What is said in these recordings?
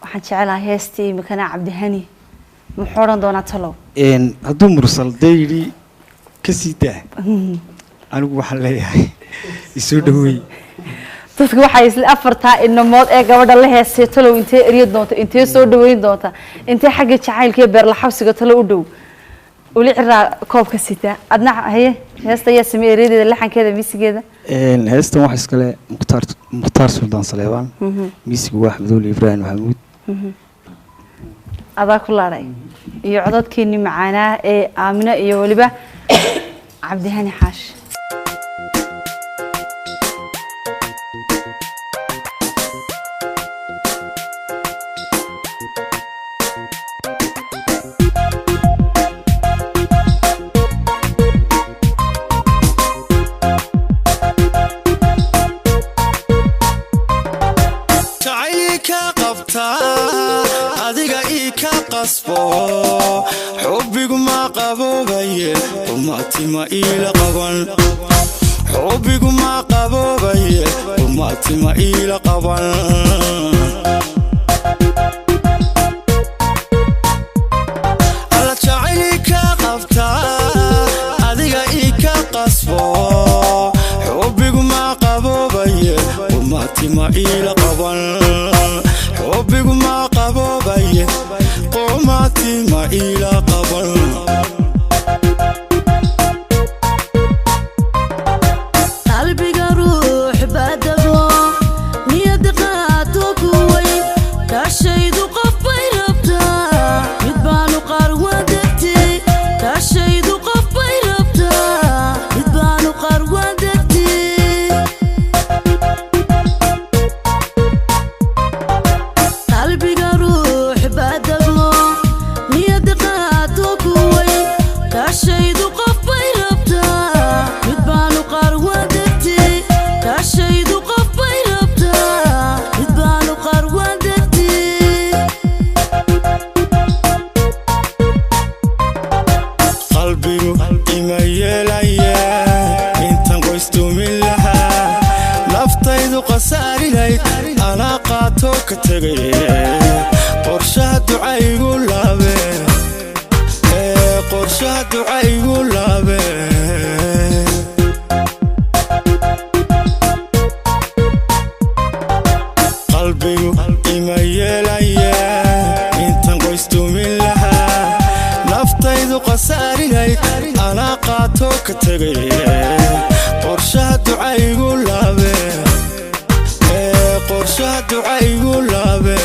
waxaan jecelahay heestii makana Cabdihani muxooran doona talo hadduu mursal dayri ka sii daa anigu waxaan leeyahay isoo dhaweey dadku waxay isla afartaa inamood ee gabadha la heesay talo intee eriyo doonta intee soo dhaweyn doonta intee xagga jacaylka beer la xabsiga talo u dhow uli ciraa koobka sita adna haye heesta yaa sameereedeeda laxankeeda misigeeda heestan waxa iskale mukhtaar Suldaan Saleebaan misigu waa Axmed Ibrahim Maxamuud adaa ku laaray iyo codadkeeni macaanaa ee Aamina iyo waliba Cabdihani Xaash حبك ما قبوبي وماتي ما إلى قبل حبك ما قبوبي وماتي ما إلى قبل على شعيلك قفتا أذيك إيك قصبو حبك ما قبوبي وماتي ما إلى قبل حبك ما قبوبي قوماتي ما إلى قبل قلبي روح بدغو نيد قاتو كوي كاشيد قفي ربتا يدبانو قروادتي كاشيد قفي ربتا يدبانو قروادتي قلبي روح بدغو نيد قاتو كوي كاشيد قفي ربتا يدبانو قروادتي كاشيد قفي ربتا يدبانو قروادتي قلبي إما يلايا انت قست من لها نفتيد قساري ليك أنا قاتو كتغي قرشة دعاي قلابي قرشة دعاي قلابي قلبي إما يلايا انت قست من لها نفتيد قساري ليك أنا قاتو كتغي قرشة دعاي قلابي قرشة دعاي قلابي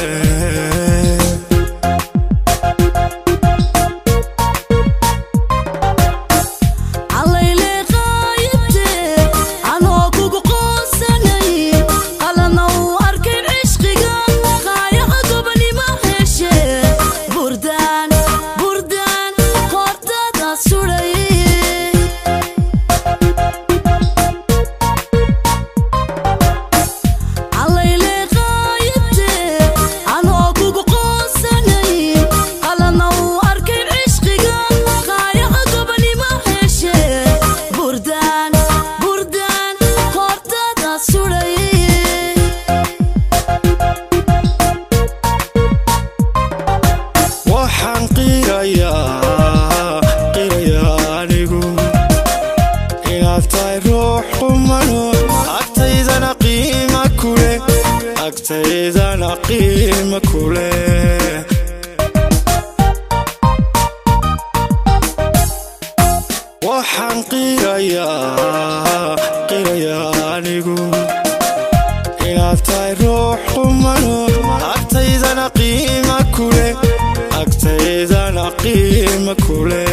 عليلي غايبتي أنا كوكو قوساني قلنا وأركن عشقي غاية قبلي ما هشي بردان بردان قرطة سوري عليلي غايبتي أنا كوكو قوساني قلنا وأركن عشقي غاية قبلي ما هشي بردان بردان قرطة سوري waxaan qirayaa anigu inaad tahay ruux qumano agtaydana qiima kule agtaydana qiima kule waxaan qirayaa anigu inaad tahay ruux qumano agtaydana qiima kule agtaydana qiima kule